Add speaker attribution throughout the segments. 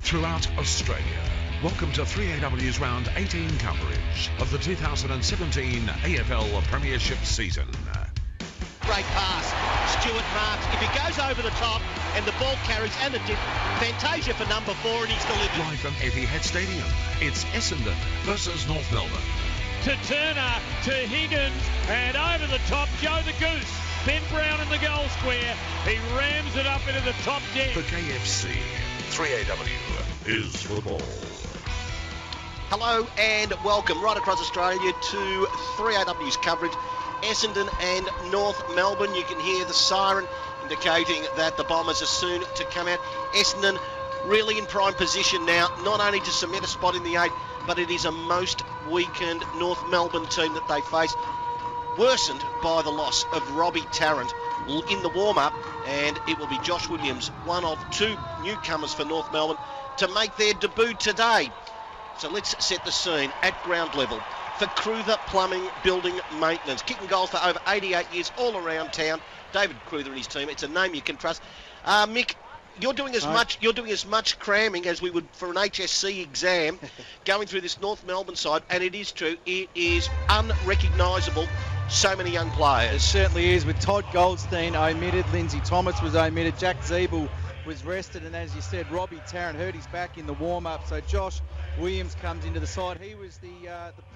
Speaker 1: Throughout Australia, welcome to 3AW's Round 18 coverage of the 2017 AFL Premiership season.
Speaker 2: Great pass. Stewart marks. If he goes over the top and the ball carries and the dip, Fantasia for number 4 and he's delivered.
Speaker 1: Live from Etihad Stadium, it's Essendon versus North Melbourne.
Speaker 3: To Turner, to Higgins, and over the top, Joe the Goose. Ben Brown in the goal square. He rams it up into the top deck.
Speaker 1: For KFC, 3AW is football.
Speaker 2: Hello and welcome right across Australia to 3AW's coverage. Essendon and North Melbourne. You can hear the siren indicating that the Bombers are soon to come out. Essendon really in prime position now, not only to cement a spot in the 8, but it is a most weakened North Melbourne team that they face, worsened by the loss of Robbie Tarrant in the warm-up, and it will be Josh Williams, one of 2 newcomers for North Melbourne, to make their debut today. So let's set the scene at ground level for Cruther Plumbing Building Maintenance. Kicking goals for over 88 years all around town. David Cruther and his team. It's a name you can trust. Mick, you're doing as much cramming as we would for an HSC exam going through this North Melbourne side, and it is true, it is unrecognisable. So many young players.
Speaker 4: It certainly is, with Todd Goldstein omitted, Lindsay Thomas was omitted, Jack Zeeble was rested, and as you said, Robbie Tarrant hurt his back in the warm-up, so Josh Williams comes into the side. He was the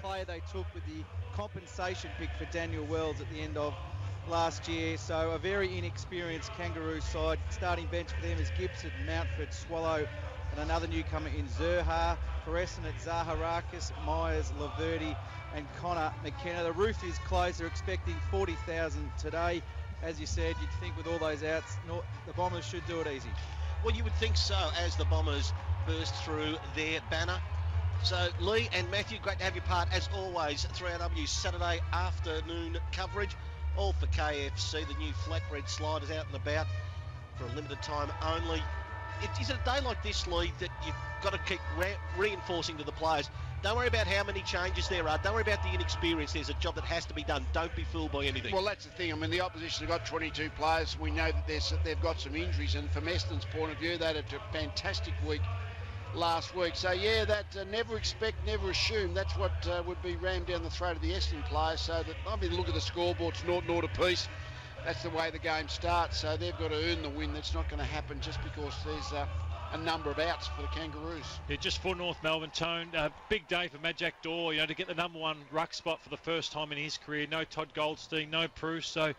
Speaker 4: player they took with the compensation pick for Daniel Wells at the end of last year, so a very inexperienced Kangaroo side. Starting bench for them is Gibson, Mountford, Swallow, and another newcomer in Zurhar. For Essendon, Zaharakis, Myers, Laverty, and Connor McKenna. The roof is closed. They're expecting 40,000 today. As you said, you'd think with all those outs, the Bombers should do it easy.
Speaker 2: Well, you would think so as the Bombers burst through their banner. So, Lee and Matthew, great to have your part, as always, 3AW's Saturday afternoon coverage. All for KFC, the new flatbread sliders out and about for a limited time only. Is it a day like this, Lee, that you've got to keep reinforcing to the players? Don't worry about how many changes there are. Don't worry about the inexperience. There's a job that has to be done. Don't be fooled by anything.
Speaker 5: Well, that's the thing. I mean, the opposition have got 22 players. We know that they've got some injuries, and from Essendon's point of view, they had a fantastic week last week. So, yeah, that never expect, never assume. That's what would be rammed down the throat of the Essendon players. So, that I mean, look at the scoreboard, it's 0-0 apiece. That's the way the game starts. So they've got to earn the win. That's not going to happen just because there's a number of outs for the Kangaroos.
Speaker 3: Yeah, just for North Melbourne, Tone. Big day for Majak Daw, to get the number 1 ruck spot for the first time in his career. No Todd Goldstein, no Bruce. So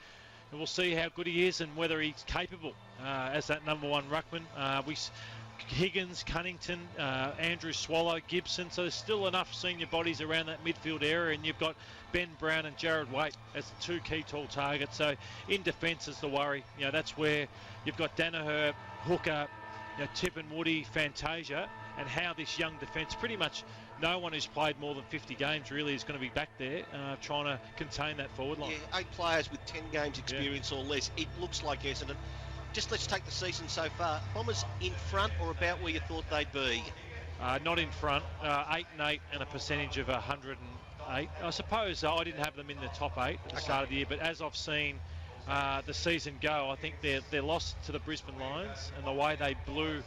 Speaker 3: we'll see how good he is and whether he's capable as that number 1 ruckman. Higgins, Cunnington, Andrew Swallow, Gibson. So there's still enough senior bodies around that midfield area, and you've got Ben Brown and Jared Waite as the 2 key tall targets. So in defence is the worry. That's where you've got Danaher, Hooker, Tippin, Woody, Fantasia, and how this young defence, pretty much no one who's played more than 50 games really is going to be back there trying to contain that forward line.
Speaker 2: Yeah, 8 players with 10 games experience or less. It looks like Essendon. Just let's take the season so far. Bombers in front or about where you thought they'd be?
Speaker 3: Not in front. 8-8 and a percentage of 108. I suppose I didn't have them in the top 8 at the start of the year, but as I've seen the season go, I think their loss to the Brisbane Lions and the way they blew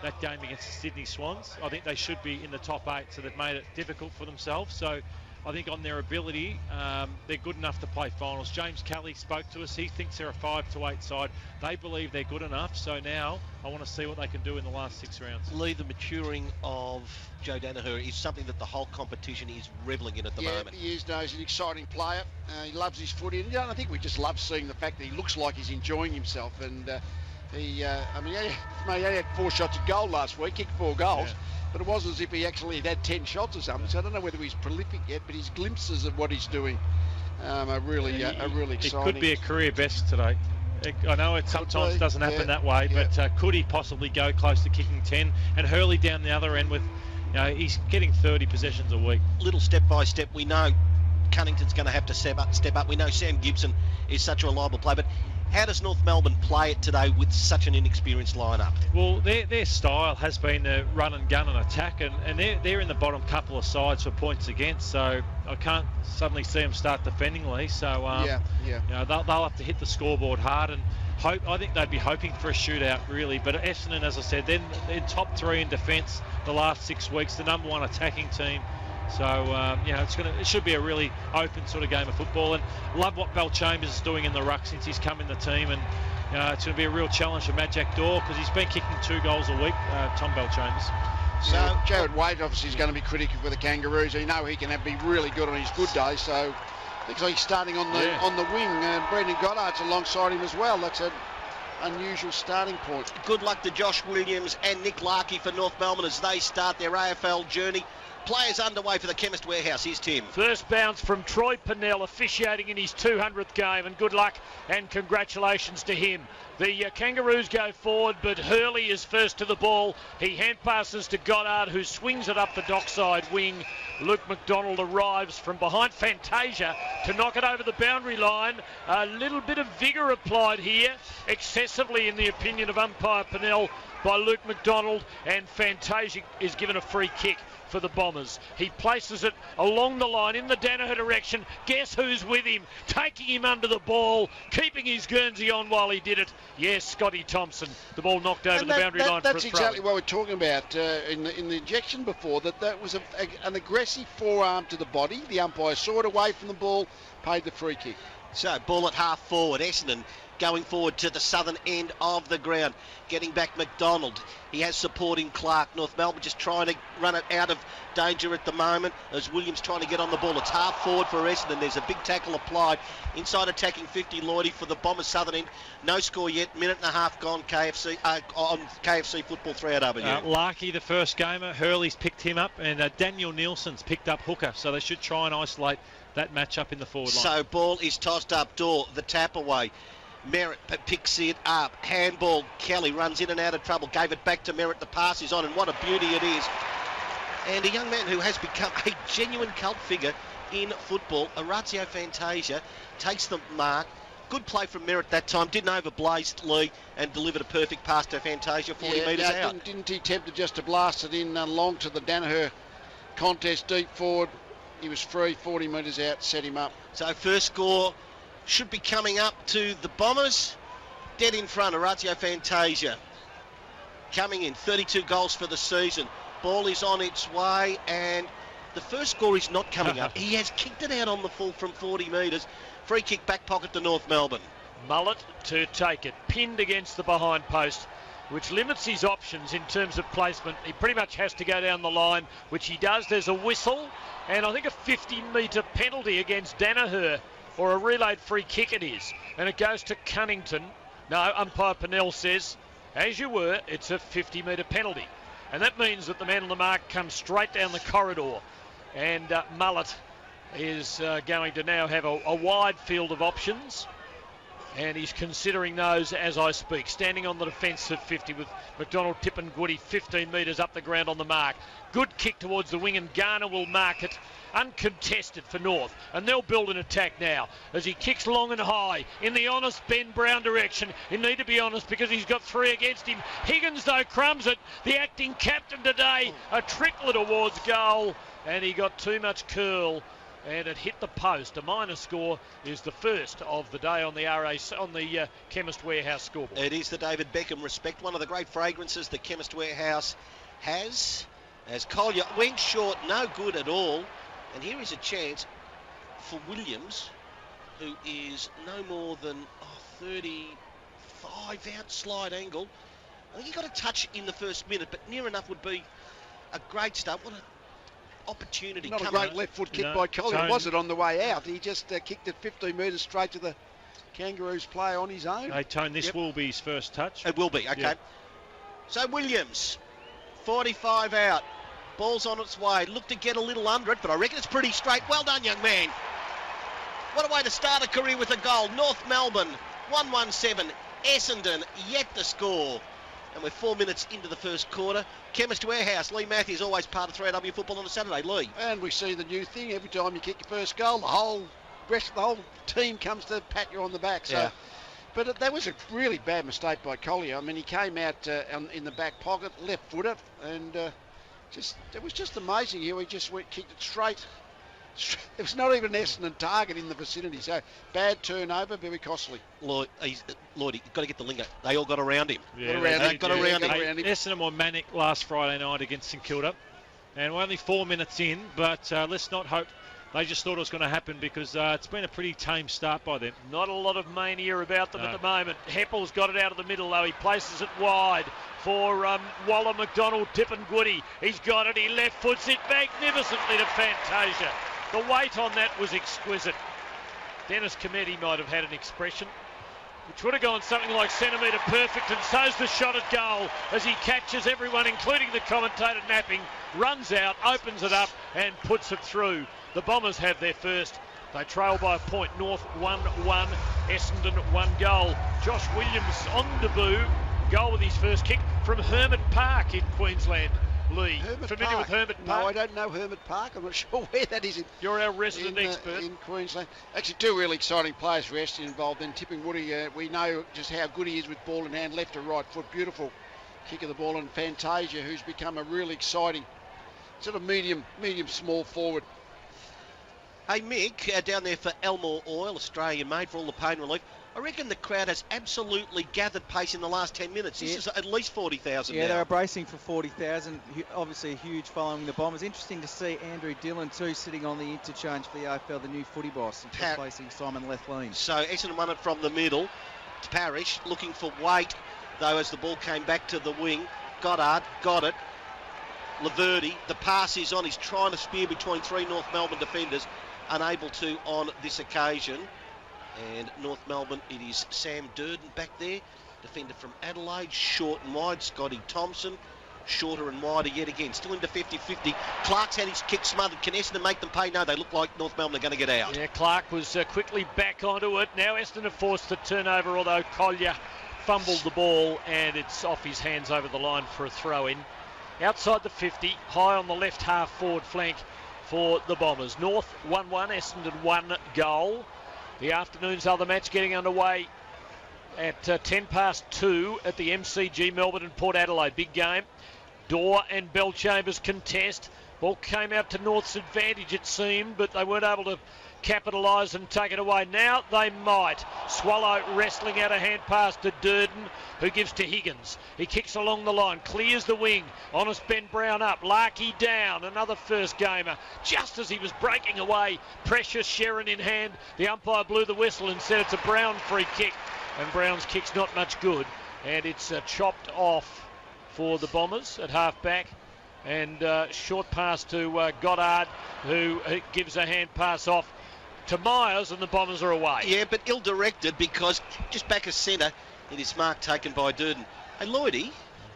Speaker 3: that game against the Sydney Swans, I think they should be in the top 8, so they've made it difficult for themselves. So I think on their ability, they're good enough to play finals. James Kelly spoke to us. He thinks they're a 5-8 side. They believe they're good enough. So now I want to see what they can do in the last 6 rounds.
Speaker 2: Lee, the maturing of Joe Danaher is something that the whole competition is revelling in at the moment.
Speaker 5: He is. No, he's an exciting player. He loves his footy. And I think we just love seeing the fact that he looks like he's enjoying himself. And he had 4 shots at goal last week, kicked 4 goals. Yeah. But it wasn't as if he actually had 10 shots or something. So I don't know whether he's prolific yet, but his glimpses of what he's doing are really exciting.
Speaker 3: It could be a career best today. I know it sometimes doesn't happen that way, but could he possibly go close to kicking 10? And Hurley down the other end with, he's getting 30 possessions a week.
Speaker 2: Little step by step. We know Cunnington's going to have to step up. We know Sam Gibson is such a reliable player, but How does North Melbourne play it today with such an inexperienced lineup?
Speaker 3: Well, their style has been to run and gun and attack, and they're in the bottom couple of sides for points against, so I can't suddenly see them start defending, Lee. So You know, they'll have to hit the scoreboard hard and hope. I think they'd be hoping for a shootout, really. But Essendon, as I said, they're in top 3 in defence the last 6 weeks, the number 1 attacking team. So, you know, it should be a really open sort of game of football. And love what Belchambers is doing in the ruck since he's come in the team. And it's going to be a real challenge for Matt Jack Daw because he's been kicking 2 goals a week, Tom Belchambers.
Speaker 5: So Jared Wade obviously is going to be critical for the Kangaroos. You know he can be really good on his good day. So looks like he's starting on the wing. Brendan Goddard's alongside him as well. That's an unusual starting point.
Speaker 2: Good luck to Josh Williams and Nick Larkey for North Melbourne as they start their AFL journey. Players underway for the Chemist Warehouse. Here's Tim.
Speaker 6: First bounce from Troy Pennell, officiating in his 200th game, and good luck and congratulations to him. The Kangaroos go forward, but Hurley is first to the ball. He hand passes to Goddard, who swings it up the dockside wing. Luke McDonald arrives from behind Fantasia to knock it over the boundary line. A little bit of vigour applied here, excessively in the opinion of umpire Pennell, by Luke McDonald, and Fantasia is given a free kick for the Bombers. He places it along the line in the Danaher direction. Guess who's with him? Taking him under the ball, keeping his Guernsey on while he did it. Yes, Scotty Thompson. The ball knocked over the boundary line.
Speaker 5: That's exactly what we're talking about in the ejection before, that was an aggressive forearm to the body. The umpire saw it away from the ball, paid the free kick.
Speaker 2: So, ball at half forward. Essendon going forward to the southern end of the ground. Getting back McDonald. He has supporting Clark. North Melbourne just trying to run it out of danger at the moment as Williams trying to get on the ball. It's half forward for Essendon. There's a big tackle applied. Inside attacking 50, Lloydie for the Bombers southern end. No score yet. Minute and a half gone on KFC Football 3AW.
Speaker 3: Larkey, the first gamer. Hurley's picked him up, and Daniel Nielsen's picked up hooker. So they should try and isolate that match-up in the forward line.
Speaker 2: So ball is tossed up. Daw, the tap away. Merritt picks it up. Handball. Kelly runs in and out of trouble. Gave it back to Merritt. The pass is on, and what a beauty it is. And a young man who has become a genuine cult figure in football, Orazio Fantasia, takes the mark. Good play from Merritt that time. Didn't overblaze Lee and delivered a perfect pass to Fantasia 40 metres out.
Speaker 5: Didn't he attempt just to blast it in long to the Danaher contest deep forward? He was free, 40 metres out, set him up.
Speaker 2: So first score should be coming up to the Bombers. Dead in front, Orazio Fantasia. Coming in, 32 goals for the season. Ball is on its way, and the first score is not coming up. He has kicked it out on the full from 40 metres. Free kick back pocket to North Melbourne.
Speaker 6: Mullet to take it, pinned against the behind post, which limits his options in terms of placement. He pretty much has to go down the line, which he does. There's a whistle, and I think a 50-metre penalty against Danaher, or a relayed free kick it is, and it goes to Cunnington. No, umpire Pennell says, as you were, it's a 50-metre penalty. And that means that the man on the mark comes straight down the corridor. And Mullet is going to now have a wide field of options. And he's considering those as I speak. Standing on the defensive 50 with McDonald, Tip and Goody 15 metres up the ground on the mark. Good kick towards the wing, and Garner will mark it uncontested for North. And they'll build an attack now as he kicks long and high in the honest Ben Brown direction. You need to be honest because he's got 3 against him. Higgins, though, crumbs it. The acting captain today, a triplet towards goal. And he got too much curl, and it hit the post. A minor score is the first of the day on the Chemist Warehouse scoreboard.
Speaker 2: It is the David Beckham respect, one of the great fragrances the Chemist Warehouse has. As Collier went short, no good at all. And here is a chance for Williams, who is no more than 35 out, slide angle. I think he got a touch in the first minute, but near enough would be a great start. What an opportunity.
Speaker 5: Not a great left foot kick by Collier, was it, on the way out? He just kicked it 15 metres straight to the Kangaroos player on his own.
Speaker 3: Hey, Tone, this will be his first touch.
Speaker 2: It will be, okay.
Speaker 3: Yep.
Speaker 2: So Williams, 45 out. Ball's on its way. Look to get a little under it, but I reckon it's pretty straight. Well done, young man. What a way to start a career with a goal. North Melbourne, 1-1-7. Essendon yet to score. And we're 4 minutes into the first quarter. Chemist Warehouse, Lee Matthews, always part of 3AW football on a Saturday. Lee.
Speaker 5: And we see the new thing. Every time you kick your first goal, the whole team comes to pat you on the back. So But that was a really bad mistake by Collier. I mean, he came out in the back pocket, left footer, and it was just amazing how he just kicked it straight. There was not even an Essendon target in the vicinity. So bad turnover, very costly.
Speaker 2: Lloyd, you've got to get the lingo. They all got around him.
Speaker 3: Yeah,
Speaker 2: got around him.
Speaker 3: Essendon were manic last Friday night against St Kilda, and we're only 4 minutes in, but let's not hope. They just thought it was going to happen because it's been a pretty tame start by them.
Speaker 6: Not a lot of mania about them at the moment. Heppel's got it out of the middle, though. He places it wide for Waller, McDonald, Tippin-Goody. He's got it. He left foots it magnificently to Fantasia. The weight on that was exquisite. Dennis Cometti might have had an expression, which would have gone something like centimetre perfect, and so's the shot at goal as he catches everyone, including the commentator napping, runs out, opens it up and puts it through. The Bombers have their first. They trail by a point. North 1-1, Essendon 1 goal. Josh Williams on debut, goal with his first kick from Hermit Park in Queensland. Lee, familiar with Hermit Park?
Speaker 5: No, I don't know Hermit Park. I'm not sure where that is.
Speaker 6: You're our resident expert.
Speaker 5: In Queensland. Actually, two really exciting players for Essendon involved. Then Tipping-Woody, we know just how good he is with ball in hand, left to right foot. Beautiful kick of the ball. And Fantasia, who's become a really exciting sort of medium small forward.
Speaker 2: Hey, Mick, down there for Elmore Oil, Australian-made for all the pain relief. I reckon the crowd has absolutely gathered pace in the last 10 minutes. This is at least 40,000
Speaker 4: Yeah,
Speaker 2: now.
Speaker 4: they're bracing for 40,000. Obviously a huge following the Bombers. Interesting to see Andrew Dillon too sitting on the interchange for the AFL, the new footy boss, replacing Simon Lethlean.
Speaker 2: So Essendon won it from the middle to Parrish, looking for weight, though, as the ball came back to the wing. Goddard got it. Laverty, the pass is on. He's trying to spear between three North Melbourne defenders. Unable to on this occasion. And North Melbourne, it is Sam Durden back there. Defender from Adelaide, short and wide. Scotty Thompson, shorter and wider yet again. Still into 50-50. Clark's had his kick smothered. Can Essendon make them pay? No, they look like North Melbourne are going to get out.
Speaker 6: Yeah, Clark was quickly back onto it. Now Essendon are forced to turn over, although Collier fumbled the ball and it's off his hands over the line for a throw-in. Outside the 50, high on the left half forward flank for the Bombers. North 1-1, Essendon 1 goal. The afternoon's other match getting underway at 2:10 at the MCG, Melbourne and Port Adelaide. Big game. Dorr and Bellchambers contest. Ball came out to North's advantage, it seemed, but they weren't able to capitalise and take it away. Now they might. Swallow wrestling out a hand pass to Durden, who gives to Higgins. He kicks along the line, clears the wing. Honest Ben Brown up. Larkey down. Another first gamer. Just as he was breaking away, precious Sherrin in hand. The umpire blew the whistle and said it's a Brown free kick. And Brown's kick's not much good. And it's chopped off for the Bombers at half back. And short pass to Goddard, who gives a hand pass off to Myers, and the Bombers are away.
Speaker 2: Yeah, but ill-directed because just back as centre, it is mark taken by Durden. Hey, Lloydie,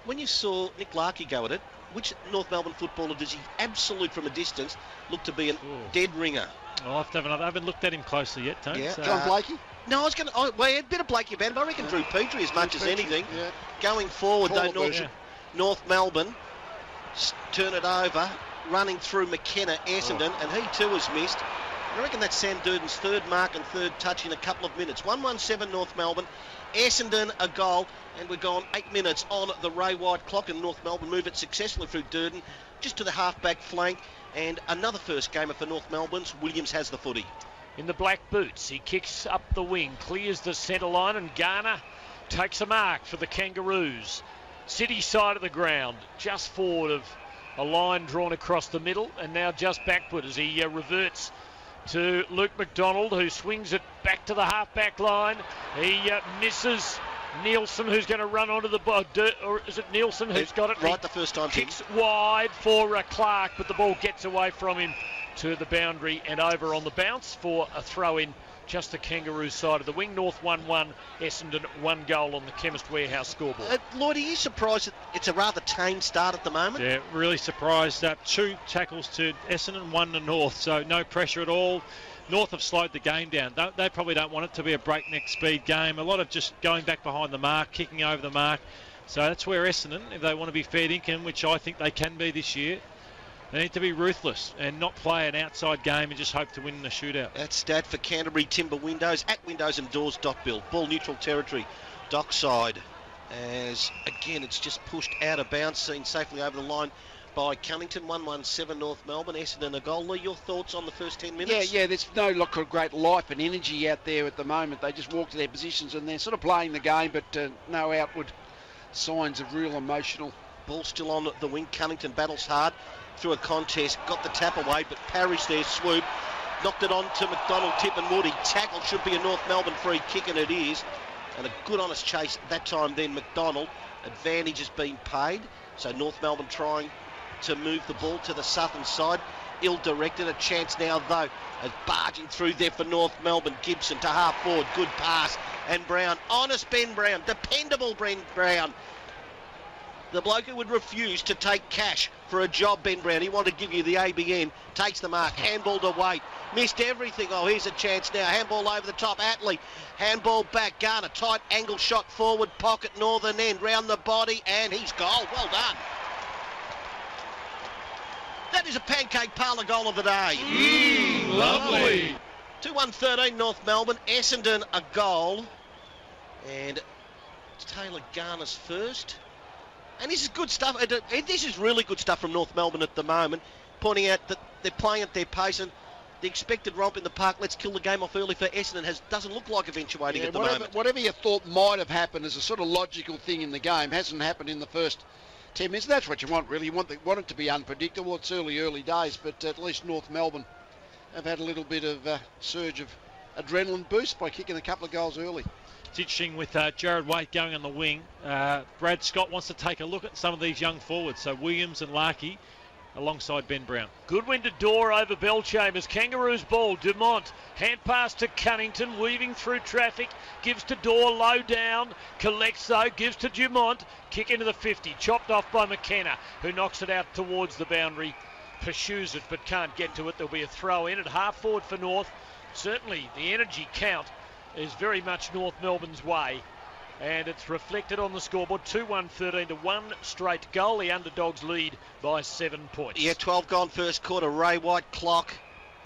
Speaker 2: when you saw Nick Larkey go at it, which North Melbourne footballer does he absolute from a distance look to be a dead ringer?
Speaker 3: Well, I haven't looked at him closely yet, Tony.
Speaker 2: Yeah.
Speaker 3: So.
Speaker 5: John Blakey?
Speaker 2: No, I was going to... Well, a bit of Blakey about him. I reckon Drew Petrie as much as anything.
Speaker 5: Yeah.
Speaker 2: Going forward, though,
Speaker 5: Version.
Speaker 2: North Melbourne turn it over, running through McKenna, Essendon, and he too has missed. I reckon that's Sam Durden's third mark and third touch in a couple of minutes. 1-1-7 North Melbourne. Essendon a goal, and we're gone 8 minutes on the Ray White clock, and North Melbourne move it successfully through Durden, just to the half-back flank, and another first gamer for North Melbourne's. Williams has the footy.
Speaker 6: In the black boots, he kicks up the wing, clears the centre line, and Garner takes a mark for the Kangaroos. City side of the ground, just forward of a line drawn across the middle, and now just backward as he reverts to Luke McDonald, who swings it back to the half-back line. He misses Nielsen, who's going to run onto the ball. Or is it Nielsen who's got it?
Speaker 2: Right the first time.
Speaker 6: Kicks wide for Clark, but the ball gets away from him to the boundary and over on the bounce for a throw-in. Just the Kangaroos side of the wing. North 1-1, Essendon 1 goal on the Chemist Warehouse scoreboard.
Speaker 2: Lloyd, are you surprised that it's a rather tame start at the moment?
Speaker 3: Yeah, really surprised. 2 tackles to Essendon, 1 to North, so no pressure at all. North have slowed the game down. They probably don't want it to be a breakneck speed game. A lot of just going back behind the mark, kicking over the mark. So that's where Essendon, if they want to be fair dinkum, which I think they can be this year, They need to be ruthless and not play an outside game and just hope to win the shootout.
Speaker 2: That's stat for Canterbury Timber Windows at windowsanddoors.build. Ball neutral territory, dockside. As again, it's just pushed out of bounds, seen safely over the line by Cunnington. 1-1-7 North Melbourne. Essendon a goal. Lee, your thoughts on the first 10 minutes?
Speaker 5: Yeah, there's no look of great life and energy out there at the moment. They just walk to their positions and they're sort of playing the game, but no outward signs of real emotional.
Speaker 2: Ball still on the wing. Cunnington battles hard through a contest. Got the tap away, but Parrish there, Swoop. Knocked it on to McDonald, Tip and Woody. Tackle should be a North Melbourne free kick, and it is. And a good honest chase that time then McDonald. Advantage has been paid. So North Melbourne trying to move the ball to the southern side. Ill-directed. A chance now, though, as barging through there for North Melbourne. Gibson to half forward. Good pass. And Brown. Honest Ben Brown. Dependable Ben Brown. The bloke who would refuse to take cash for a job, Ben Brown. He wanted to give you the ABN. Takes the mark. Handball to Wait. Missed everything. Oh, here's a chance now. Handball over the top. Attlee. Handball back. Garner. Tight angle shot forward. Pocket northern end. Round the body. And he's goal. Well done. That is a pancake parlour goal of the day.
Speaker 3: Lovely.
Speaker 2: 2-1-13 North Melbourne. Essendon a goal. And Taylor Garner's first. And this is good stuff. This is really good stuff from North Melbourne at the moment, pointing out that they're playing at their pace and the expected romp in the park, let's kill the game off early for Essendon, doesn't look like eventuating at the moment.
Speaker 5: Whatever you thought might have happened as a sort of logical thing in the game hasn't happened in the first 10 minutes. That's what you want, really. You want it to be unpredictable. It's early days, but at least North Melbourne have had a little bit of a surge of adrenaline boost by kicking a couple of goals early.
Speaker 3: It's interesting with Jared Waite going on the wing. Brad Scott wants to take a look at some of these young forwards. So Williams and Larkey alongside Ben Brown.
Speaker 6: Goodwin to Door over Bellchambers. Kangaroos ball. Dumont. Hand pass to Cunnington. Weaving through traffic. Gives to Door low down. Collects though. Gives to Dumont. Kick into the 50. Chopped off by McKenna, who knocks it out towards the boundary. Pursues it but can't get to it. There'll be a throw in at half forward for North. Certainly the energy count is very much North Melbourne's way, and it's reflected on the scoreboard. 2-1-13 to one straight goal. The underdogs lead by 7 points.
Speaker 2: Yeah, 12 gone first quarter. Ray White clock,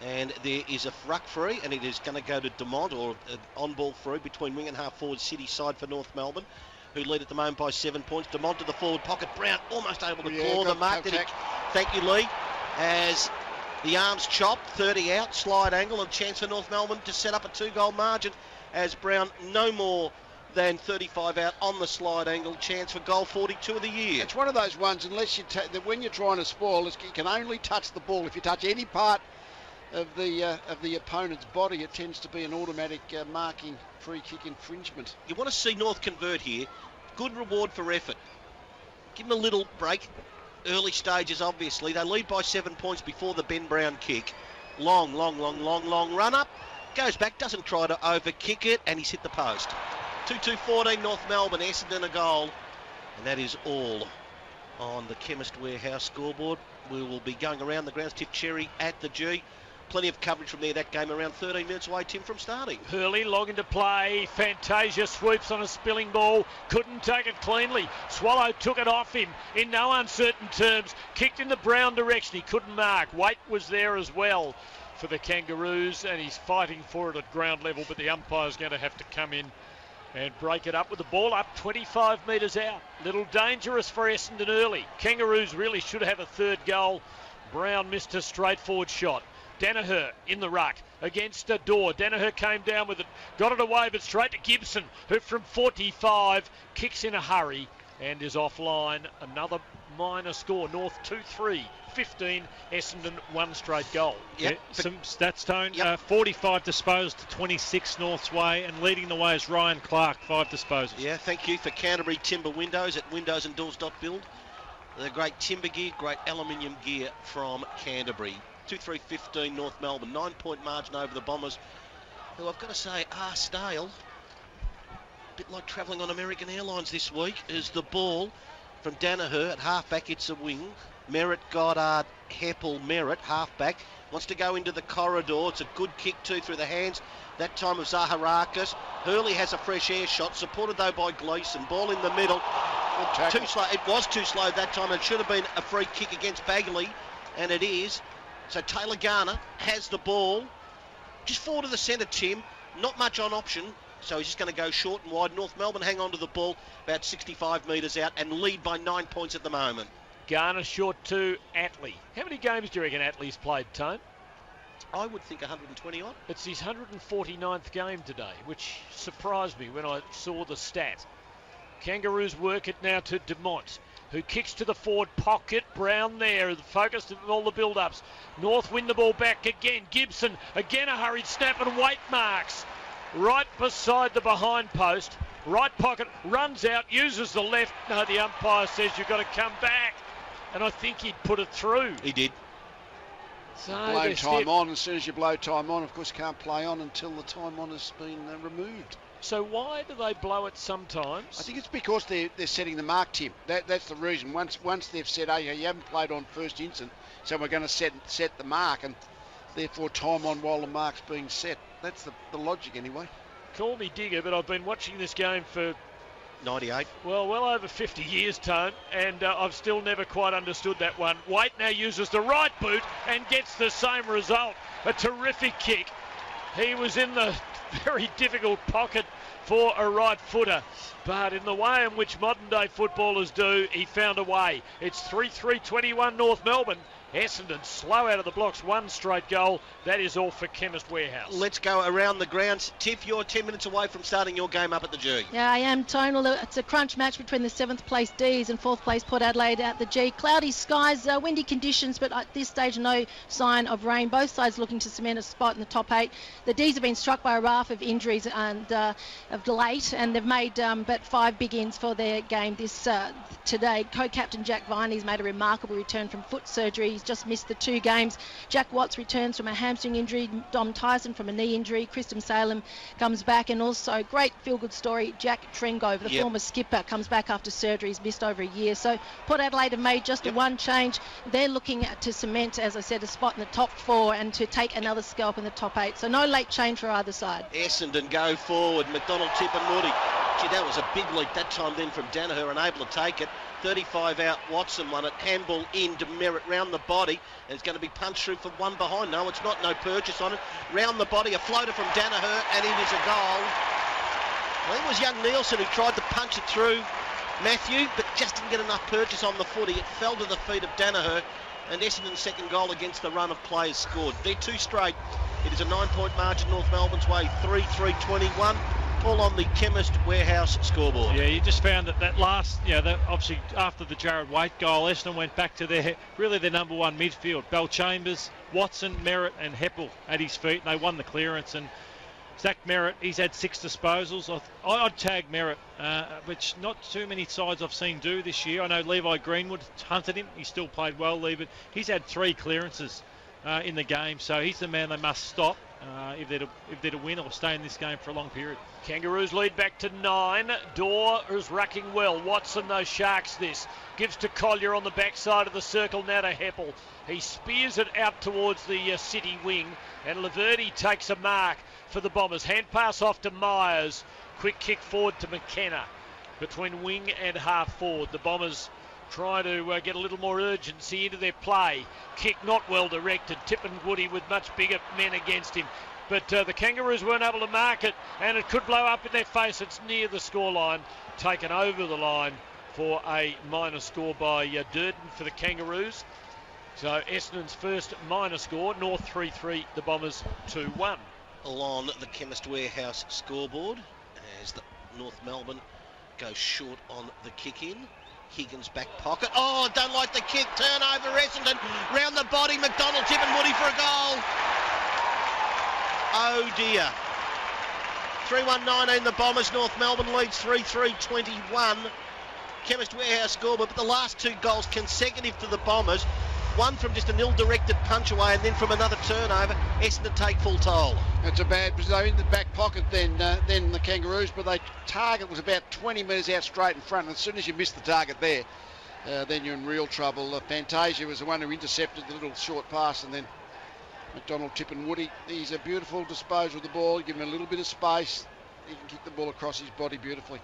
Speaker 2: and there is a ruck free, and it is going to go to Dumont, or an on-ball free between wing and half forward City side for North Melbourne, who lead at the moment by 7 points. Dumont to the forward pocket. Brown almost able to claw the mark. Thank you, Lee. As the arms chop, 30 out, slide angle, and chance for North Melbourne to set up a 2-goal margin. As Brown no more than 35 out on the slide angle, chance for goal 42 of the year.
Speaker 5: It's one of those ones, unless that when you're trying to spoil, you can only touch the ball. If you touch any part of the opponent's body, it tends to be an automatic marking free kick infringement.
Speaker 2: You want to see North convert here. Good reward for effort. Give them a little break. Early stages, obviously. They lead by 7 points before the Ben Brown kick. Long run up. Goes back, doesn't try to over-kick it, and he's hit the post. 2-2-14 North Melbourne, Essendon a goal. And that is all on the Chemist Warehouse scoreboard. We will be going around the grounds. Tiff Cherry at the G. Plenty of coverage from there. That game around 13 minutes away, Tim, from starting.
Speaker 6: Hurley log into play. Fantasia swoops on a spilling ball. Couldn't take it cleanly. Swallow took it off him in no uncertain terms. Kicked in the Brown direction. He couldn't mark. Waite was there as well for the Kangaroos, and he's fighting for it at ground level, but the umpire's going to have to come in and break it up with the ball up 25 metres out. Little dangerous for Essendon early. Kangaroos really should have a third goal. Brown missed a straightforward shot. Danaher in the ruck against a Door. Danaher came down with it, got it away, but straight to Gibson, who from 45 kicks in a hurry and is offline. Another minor score. North 2-3, 15. Essendon one straight goal.
Speaker 2: Yep.
Speaker 3: Some stats, Tone.
Speaker 2: Yep.
Speaker 3: 45 disposed to 26 North's way, and leading the way is Ryan Clark, 5 disposals.
Speaker 2: Yeah, thank you for Canterbury Timber Windows at windowsanddoors.build. The great timber gear, great aluminium gear from Canterbury. 2-3-15 North Melbourne. 9-point margin over the Bombers, who I've got to say are stale. A bit like travelling on American Airlines this week. Is the ball from Danaher at halfback. It's a wing. Merritt, Goddard, Heppel, Merritt, halfback. Wants to go into the corridor. It's a good kick too through the hands. That time of Zaharakis. Hurley has a fresh air shot, supported though by Gleeson. Ball in the middle. Too slow. It was too slow that time. It should have been a free kick against Bagley. and it is. So Taylor Garner has the ball. Just forward to the centre, Tim. Not much on option, so he's just going to go short and wide. North Melbourne hang on to the ball about 65 metres out and lead by 9 points at the moment.
Speaker 6: Garner short to Atley. How many games do you reckon Atley's played, Tone?
Speaker 2: I would think 120 odd.
Speaker 6: It's his 149th game today, which surprised me when I saw the stat. Kangaroos work it now to Dumont, who kicks to the forward pocket. Brown there, the focus of all the build-ups. North win the ball back again. Gibson, again a hurried snap and Waite marks. Right beside the behind post. Right pocket, runs out, uses the left. No, the umpire says you've got to come back. And I think he'd put it through.
Speaker 2: He did.
Speaker 6: So
Speaker 5: blow time on. As soon as you blow time on, of course, you can't play on until the time on has been removed.
Speaker 6: So why do they blow it sometimes?
Speaker 5: I think it's because they're setting the mark, Tim. That's the reason. Once they've said, hey, you haven't played on first instant, so we're going to set the mark, and therefore time on while the mark's being set. That's the logic anyway.
Speaker 6: Call me digger, but I've been watching this game for
Speaker 2: 98.
Speaker 6: well over 50 years, Tone, and I've still never quite understood that one. Waite now uses the right boot and gets the same result. A terrific kick. He was in the very difficult pocket for a right footer, but in the way in which modern day footballers do, he found a way. It's 3-3-21 North Melbourne. Essendon slow out of the blocks, one straight goal. That is all for Chemist Warehouse.
Speaker 2: Let's go around the grounds. Tiff, you're 10 minutes away from starting your game up at the G.
Speaker 7: Yeah, I am, Tonal. It's a crunch match between the 7th place D's and 4th place Port Adelaide at the G. Cloudy skies, windy conditions, but at this stage no sign of rain. Both sides looking to cement a spot in the top 8. The D's have been struck by a raft of injuries and of late, and they've made but 5 big ins for their game this today. Co-captain Jack Viney's made a remarkable return from foot surgery. He's just missed the 2 games. Jack Watts returns from a hamstring injury. Dom Tyson from a knee injury. Kristen Salem comes back, and also great feel-good story. Jack Trengove, the former skipper, comes back after surgery. He's missed over a year. So Port Adelaide have made just one change. They're looking to cement, as I said, a spot in the top 4 and to take another scalp in the top 8. So no late change for either side.
Speaker 2: Essendon go forward. McDonald, Tip and Moody. Gee, that was a big leap that time then from Danaher, and able to take it. 35 out, Watson won it. Handball in to Merritt round the body. And it's going to be punched through from one behind. No, it's not. No purchase on it. Round the body, a floater from Danaher, and it is a goal. I think it was young Nielsen who tried to punch it through Matthew, but just didn't get enough purchase on the footy. It fell to the feet of Danaher, and Essendon's second goal against the run of players scored. They're 2 straight. It is a 9-point margin North Melbourne's way. 3-3-21. All on the Chemist Warehouse scoreboard.
Speaker 3: Yeah, you just found that last, obviously after the Jared Waite goal, Essendon went back to their number 1 midfield. Bell Chambers, Watson, Merritt and Heppel at his feet, and they won the clearance. And Zach Merritt, he's had 6 disposals. I'd tag Merritt, which not too many sides I've seen do this year. I know Levi Greenwood hunted him. He still played well, Lee, but he's had 3 clearances in the game. So he's the man they must stop if they're to win or stay in this game for a long period.
Speaker 6: Kangaroos lead back to 9. Dorr is rucking well. Watson, those Sharks this. Gives to Collier on the backside of the circle, now to Heppel. He spears it out towards the City wing, and Laverty takes a mark for the Bombers. Hand pass off to Myers. Quick kick forward to McKenna. Between wing and half forward, the Bombers try to get a little more urgency into their play. Kick not well directed. Tip and Woody with much bigger men against him. But the Kangaroos weren't able to mark it, and it could blow up in their face. It's near the scoreline, taken over the line for a minor score by Durden for the Kangaroos. So Essendon's first minor score, North 3-3, the Bombers 2-1.
Speaker 2: On the Chemist Warehouse scoreboard, as the North Melbourne goes short on the kick-in. Higgins back pocket. Oh, don't like the kick. Turnover, Essendon. Round the body, McDonald, Tip and Woody for a goal. Oh dear. 3-1-19 the Bombers. North Melbourne leads 3-3-21. Chemist Warehouse scoreboard, but the last 2 goals consecutive to the Bombers. One from just an ill-directed punch away, and then from another turnover. Essendon take full toll.
Speaker 5: It's a bad, because they're in the back pocket then the Kangaroos, but their target was about 20 metres out straight in front. And as soon as you miss the target there, then you're in real trouble. Fantasia was the one who intercepted the little short pass, and then McDonald, Tip and Woody. He's a beautiful disposal of the ball, give him a little bit of space. He can kick the ball across his body beautifully.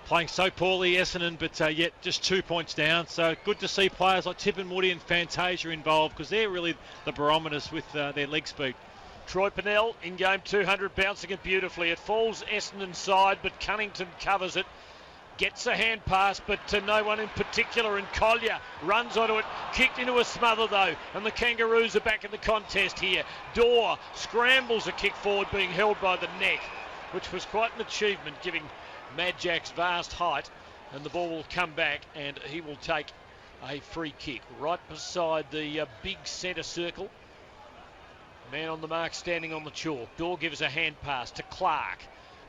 Speaker 3: Playing so poorly, Essendon, but yet just 2 points down. So good to see players like Tippin Woody and Fantasia involved, because they're really the barometers with their leg speed.
Speaker 6: Troy Pennell in game 200, bouncing it beautifully. It falls Essendon's side, but Cunnington covers it. Gets a hand pass, but to no one in particular, and Collier runs onto it, kicked into a smother though, and the Kangaroos are back in the contest here. Dorr scrambles a kick forward, being held by the neck, which was quite an achievement, giving Mad Jack's vast height, and the ball will come back, and he will take a free kick right beside the big centre circle. Man on the mark standing on the chalk. Dorr gives a hand pass to Clark.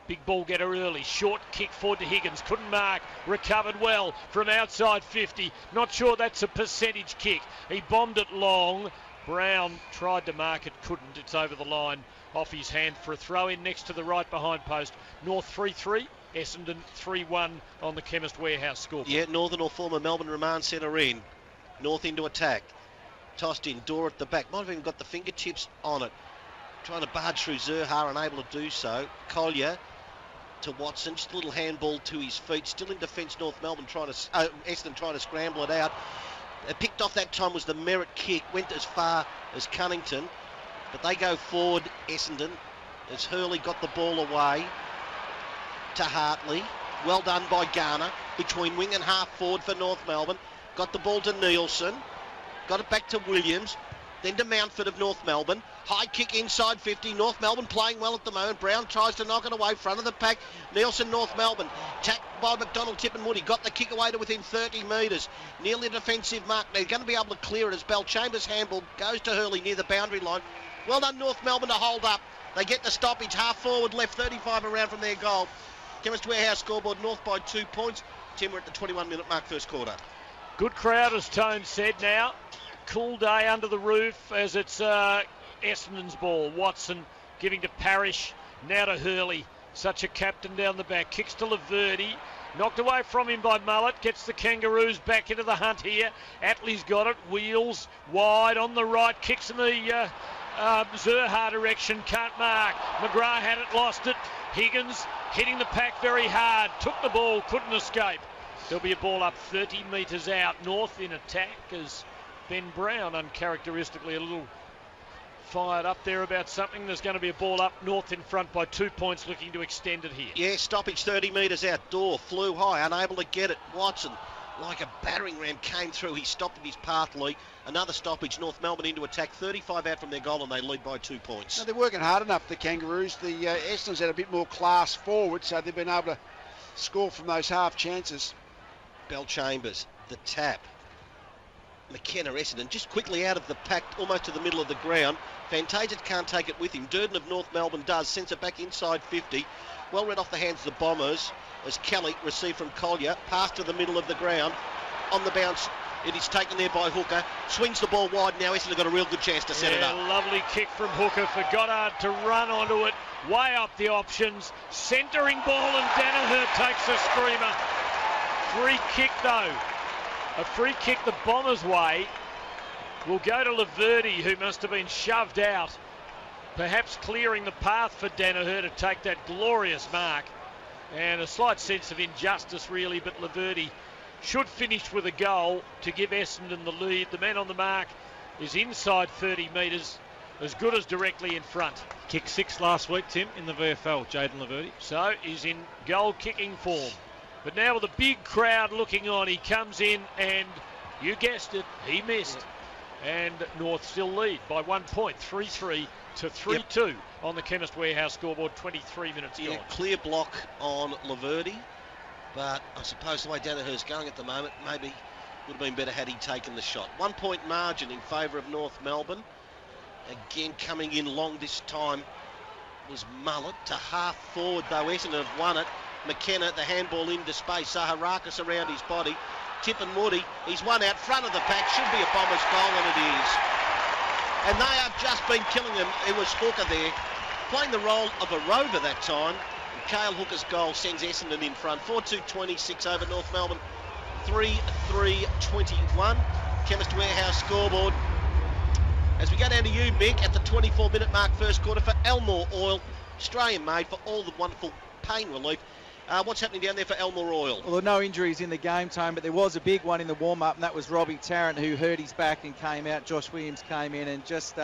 Speaker 6: Big ball getter early. Short kick forward to Higgins. Couldn't mark. Recovered well from outside 50. Not sure that's a percentage kick. He bombed it long. Brown tried to mark it. Couldn't. It's over the line off his hand for a throw in next to the right behind post. North 3-3. Essendon 3-1 on the Chemist Warehouse scoreboard.
Speaker 2: Yeah, Northern or former Melbourne remand centre in. North into attack. Tossed in. Dorr at the back. Might have even got the fingertips on it. Trying to barge through Zerha, unable to do so. Collier to Watson, just a little handball to his feet. Still in defence, North Melbourne Essendon trying to scramble it out. Picked off that time was the Merritt kick. Went as far as Cunnington, but they go forward, Essendon, as Hurley got the ball away to Hartley. Well done by Garner, between wing and half forward for North Melbourne. Got the ball to Nielsen. Got it back to Williams. Then to Mountford of North Melbourne. High kick inside 50. North Melbourne playing well at the moment. Brown tries to knock it away. Front of the pack. Nielsen, North Melbourne. Tacked by McDonald, Tippin Woody. Got the kick away to within 30 metres. Nearly a defensive mark. They're going to be able to clear it as Bell Chambers' handball goes to Hurley near the boundary line. Well done, North Melbourne, to hold up. They get the stoppage. Half forward left, 35 around from their goal. Chemist Warehouse scoreboard, North by 2 points. Tim, we're at the 21-minute mark, first quarter.
Speaker 6: Good crowd, as Tone said now. Cool day under the roof as it's Essendon's ball. Watson giving to Parrish, now to Hurley. Such a captain down the back. Kicks to Laverty. Knocked away from him by Mullet. Gets the Kangaroos back into the hunt here. Attlee's got it. Wheels wide on the right. Kicks in the Zerha direction. Can't mark. McGrath had it, lost it. Higgins hitting the pack very hard. Took the ball, couldn't escape. There'll be a ball up 30 metres out. North in attack as Ben Brown uncharacteristically a little fired up there about something. There's going to be a ball up. North in front by 2 points, looking to extend it here.
Speaker 2: Yeah, stoppage 30 metres out. Dorr flew high, unable to get it. Watson, like a battering ram, came through. He stopped at his path, Lee. Another stoppage. North Melbourne into attack. 35 out from their goal, and they lead by 2 points.
Speaker 5: No, they're working hard enough, the Kangaroos. The Essendon's had a bit more class forward, so they've been able to score from those half chances.
Speaker 2: Bell Chambers, the tap. McKenna, Essendon, just quickly out of the pack, almost to the middle of the ground. Fantasia can't take it with him. Durden of North Melbourne does. Sends it back inside 50. Well read off the hands of the Bombers as Kelly received from Collier. Pass to the middle of the ground. On the bounce, it is taken there by Hooker. Swings the ball wide now. Essendon got a real good chance to set it up.
Speaker 6: Lovely kick from Hooker for Goddard to run onto it. Way up the options. Centering ball, and Danaher takes a screamer. Free kick though. A free kick the Bombers' way will go to Laverty, who must have been shoved out, perhaps clearing the path for Danaher to take that glorious mark. And a slight sense of injustice really, but Laverty should finish with a goal to give Essendon the lead. The man on the mark is inside 30 metres, as good as directly in front.
Speaker 3: Kicked 6 last week, Tim, in the VFL, Jaden Laverty.
Speaker 6: So he's in goal-kicking form. But now with a big crowd looking on, he comes in and, you guessed it, he missed. And North still lead by 1 point, 3-3 to 3-2 on the Chemist Warehouse scoreboard, 23 minutes gone.
Speaker 2: Clear block on Laverty, but I suppose the way Danaher's going at the moment, maybe would have been better had he taken the shot. 1 point margin in favour of North Melbourne. Again, coming in long this time was Mullet. To half forward though, Essendon have won it. McKenna, the handball into space. Zaharakis around his body. Tippin Woody, he's one out front of the pack. Should be a Bombers goal, and it is. And they have just been killing them. It was Hooker there, playing the role of a rover that time. And Cale Hooker's goal sends Essendon in front. 4-2-26 over North Melbourne. 3-3-21. Chemist Warehouse scoreboard. As we go down to you, Mick, at the 24-minute mark, first quarter, for Elmore Oil, Australian made, for all the wonderful pain relief. What's happening down there for Elmore Royal?
Speaker 4: Well, there are no injuries in the game, Tone, but there was a big one in the warm-up, and that was Robbie Tarrant, who hurt his back and came out. Josh Williams came in, and just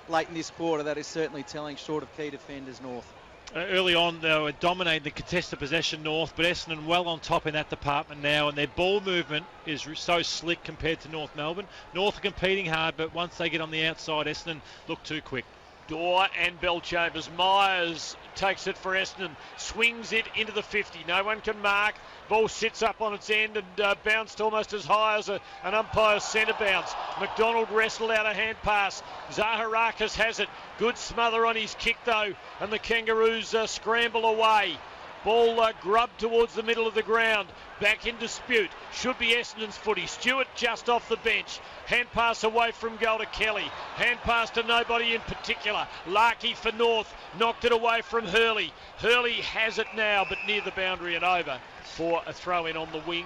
Speaker 4: late in this quarter, that is certainly telling, short of key defenders North.
Speaker 3: Early on, they were dominating the contested possession North, but Essendon well on top in that department now, and their ball movement is so slick compared to North Melbourne. North are competing hard, but once they get on the outside, Essendon look too quick.
Speaker 6: Dorr and Bellchambers. Myers takes it for Essendon, swings it into the 50. No one can mark. Ball sits up on its end and bounced almost as high as an umpire's centre bounce. McDonald wrestled out a hand pass. Zaharakis has it. Good smother on his kick though, and the Kangaroos scramble away. Ball grubbed towards the middle of the ground. Back in dispute. Should be Essendon's footy. Stewart just off the bench. Hand pass away from goal to Kelly. Hand pass to nobody in particular. Larkey for North. Knocked it away from Hurley. Hurley has it now, but near the boundary and over for a throw in on the wing.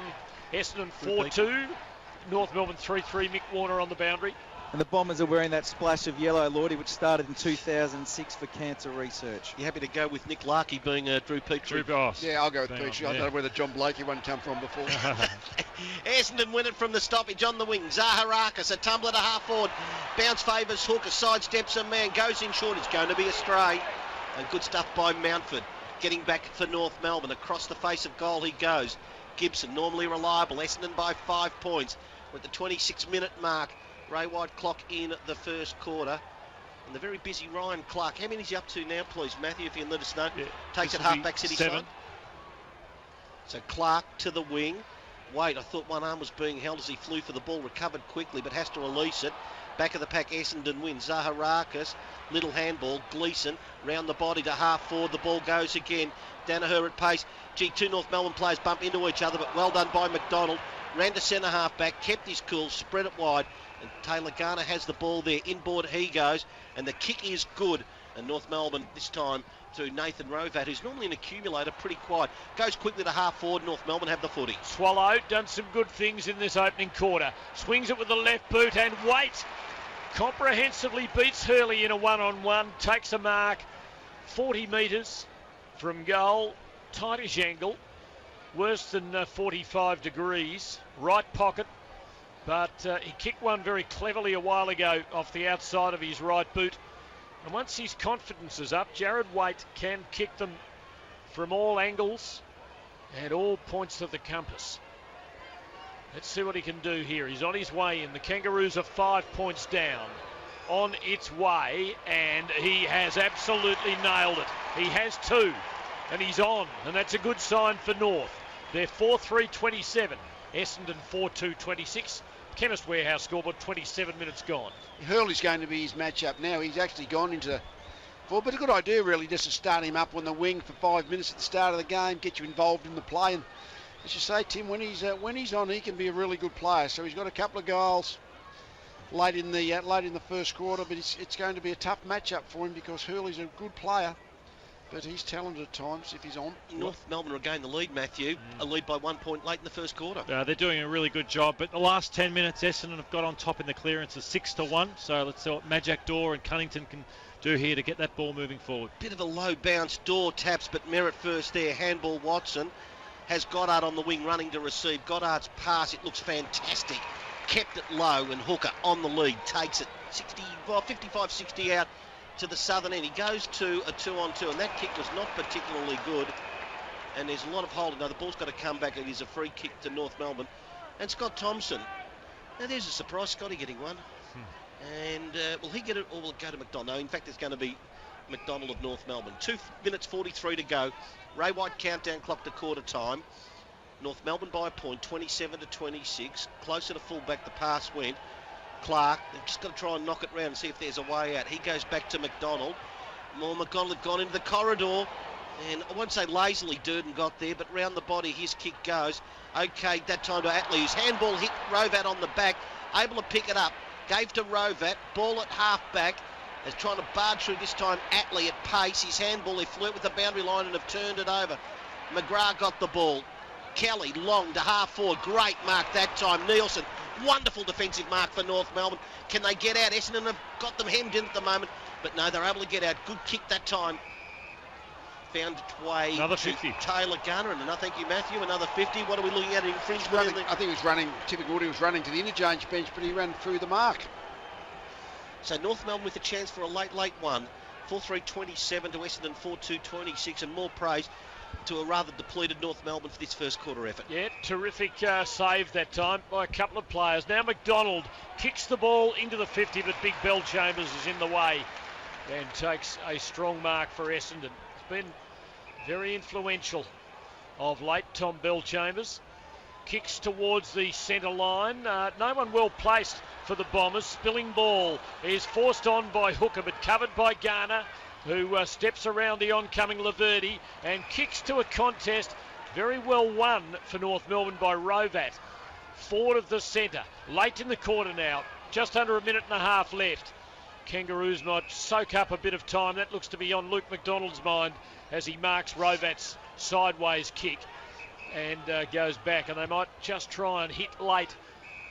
Speaker 6: Essendon 4-2. North Melbourne 3-3. Mick Warner on the boundary.
Speaker 4: And the Bombers are wearing that splash of yellow, Lordy, which started in 2006 for cancer research.
Speaker 2: You happy to go with Nick Larkey being Drew Petrie?
Speaker 5: Yeah, I'll go with Petrie. I don't know where the John Blakey one come from before.
Speaker 2: Essendon win it from the stoppage on the wing. Zaharakis, a tumbler to half forward. Bounce favours Hooker, sidesteps a man, goes in short. It's going to be a stray. And good stuff by Mountford. Getting back for North Melbourne. Across the face of goal he goes. Gibson, normally reliable. Essendon by 5 points. We're at the 26-minute mark. Ray White clock in the first quarter. And the very busy Ryan Clark. How many is he up to now, please, Matthew, if you can let us know? Yeah, takes it half-back City
Speaker 3: 7.
Speaker 2: side. So Clark to the wing. Wait, I thought one arm was being held as he flew for the ball. Recovered quickly, but has to release it. Back of the pack, Essendon wins. Zaharakis, little handball. Gleeson, round the body to half forward. The ball goes again. Danaher at pace. Two North Melbourne players bump into each other, but well done by McDonald. Ran to centre half-back, kept his cool, spread it wide. And Taylor Garner has the ball there. Inboard he goes. And the kick is good. And North Melbourne this time to Nathan Rovat, who's normally an accumulator, pretty quiet. Goes quickly to half forward. North Melbourne have the footy.
Speaker 6: Swallow done some good things in this opening quarter. Swings it with the left boot and Waite comprehensively beats Hurley in a one-on-one. Takes a mark 40 metres from goal. Tightish angle. Worse than 45 degrees. Right pocket. But he kicked one very cleverly a while ago off the outside of his right boot. And once his confidence is up, Jared Waite can kick them from all angles and all points of the compass. Let's see what he can do here. He's on his way in. The Kangaroos are 5 points down. On its way, and he has absolutely nailed it. He has 2, and he's on, and that's a good sign for North. They're 4-3-27. Essendon 4-2-26. Chemist Warehouse scoreboard, 27 minutes gone.
Speaker 5: Hurley's going to be his matchup now. He's actually gone into but a good idea really just to start him up on the wing for 5 minutes at the start of the game, get you involved in the play. And as you say, Tim, when he's on, he can be a really good player. So he's got a couple of goals late in the first quarter, but it's going to be a tough matchup for him because Hurley's a good player. But he's talented at times if he's on.
Speaker 2: North Melbourne regain the lead, Matthew. A lead by 1 point late in the first quarter.
Speaker 3: They're doing a really good job. But the last 10 minutes, Essendon have got on top in the clearance of 6-1. So let's see what Majak Dorr and Cunnington can do here to get that ball moving forward.
Speaker 2: Bit of a low bounce. Dorr taps, but Merritt first there. Handball Watson has Goddard on the wing running to receive. Goddard's pass, it looks fantastic. Kept it low, and Hooker on the lead takes it 55-60 out to the southern end. He goes to a 2-on-2, and that kick was not particularly good. And there's a lot of holding. Now the ball's got to come back. It is a free kick to North Melbourne. And Scott Thompson. Now there's a surprise. Scotty getting one. And will he get it, or will it go to McDonald? No, in fact, it's going to be McDonald of North Melbourne. 2 minutes 43 to go. Ray White countdown clock to quarter time. North Melbourne by a point, 27-26. Closer to full-back, the pass went. Clark, they've just got to try and knock it round and see if there's a way out. He goes back to McDonald. McDonald had gone into the corridor. And I won't say lazily Durden got there, but round the body his kick goes. Okay, that time to Atley. His handball hit Rovat on the back. Able to pick it up. Gave to Rovat. Ball at half-back. Is trying to barge through this time. Atley at pace. His handball, they flirt with the boundary line and have turned it over. McGrath got the ball. Kelly long to half forward. Great mark that time. Nielsen. Wonderful defensive mark for North Melbourne. Can they get out? Essendon have got them hemmed in at the moment. But no, they're able to get out. Good kick that time found its way
Speaker 3: Another
Speaker 2: to
Speaker 3: 50.
Speaker 2: Taylor Gunner, and another, thank you, Matthew, another 50. What are we looking at in infringement?
Speaker 5: I think he was running, typical, he was running to the interchange bench, but he ran through the mark.
Speaker 2: So North Melbourne with a chance for a late one. 4-3-27 to Essendon 4-2-26, and more praise to a rather depleted North Melbourne for this first quarter effort.
Speaker 6: Yeah, terrific save that time by a couple of players. Now McDonald kicks the ball into the 50, but Big Bell Chambers is in the way and takes a strong mark for Essendon. It's been very influential of late, Tom Bell Chambers. Kicks towards the centre line. No one well placed for the Bombers. Spilling ball is forced on by Hooker, but covered by Garner, who steps around the oncoming Laverty and kicks to a contest. Very well won for North Melbourne by Rovat. Forward of the centre. Late in the quarter now. Just under a minute and a half left. Kangaroos might soak up a bit of time. That looks to be on Luke McDonald's mind as he marks Rovat's sideways kick and goes back, and they might just try and hit late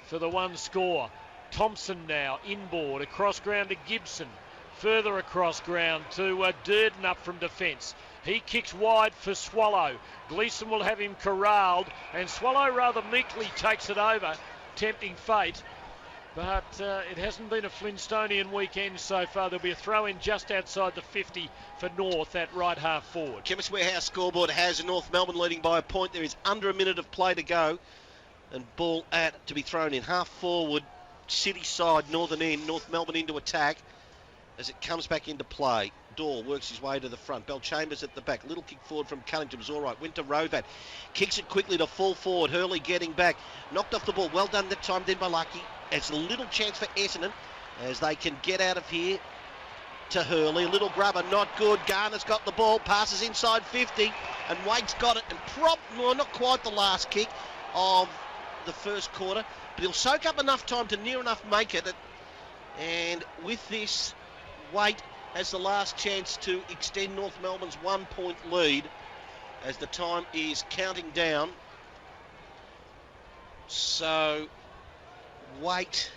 Speaker 6: for the one score. Thompson now inboard, across ground to Gibson, further across ground to Durden up from defence. He kicks wide for Swallow. Gleeson will have him corralled, and Swallow rather meekly takes it over, tempting fate. But it hasn't been a Flintstonian weekend so far. There'll be a throw in just outside the 50 for North at right half forward.
Speaker 2: Chemist Warehouse scoreboard has North Melbourne leading by a point. There is under a minute of play to go, and ball to be thrown in half forward, City side, northern end. North Melbourne into attack as it comes back into play. Dorr works his way to the front. Bell Chambers at the back. Little kick forward from Cunnington was all right. Went to Rovat. Kicks it quickly to full forward. Hurley getting back. Knocked off the ball. Well done that time then by Lucky. It's a little chance for Essendon as they can get out of here to Hurley. A little grubber, not good. Garner's got the ball. Passes inside 50. And Waite's got it. And not quite the last kick of the first quarter. But he'll soak up enough time to near enough make it. And with this, Waite has the last chance to extend North Melbourne's 1 point lead as the time is counting down. So Waite,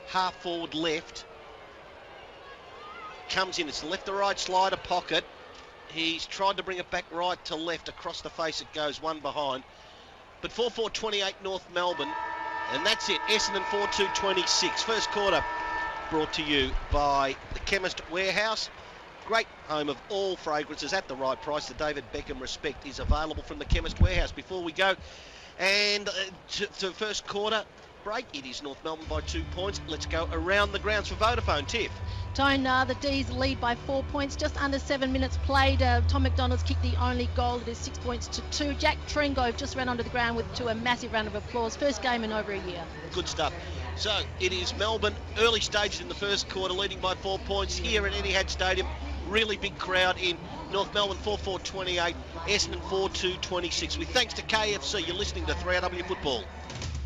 Speaker 2: half forward left, comes in. It's left to right slider pocket. He's tried to bring it back right to left. Across the face it goes, one behind. But 4-4-28 North Melbourne. And that's it. Essendon 4-2-26. First quarter brought to you by the Chemist Warehouse. Great home of all fragrances at the right price. The David Beckham respect is available from the Chemist Warehouse. Before we go and to first quarter break, it is North Melbourne by 2 points. Let's go around the grounds for Vodafone. Tiff.
Speaker 7: Tone, the D's lead by 4 points, just under 7 minutes played. Tom McDonald's kicked the only goal. It is 6 points to 2. Jack Trengove just ran onto the ground to a massive round of applause. First game in over a year.
Speaker 2: Good stuff. So it is Melbourne, early stages in the first quarter, leading by 4 points here at Etihad Stadium. Really big crowd in North Melbourne, 4-4-28, Essendon 4-2-26. With thanks to KFC, you're listening to 3AW Football.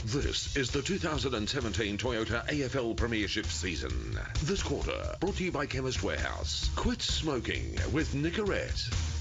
Speaker 1: This is the 2017 Toyota AFL Premiership season. This quarter, brought to you by Chemist Warehouse. Quit smoking with Nicorette.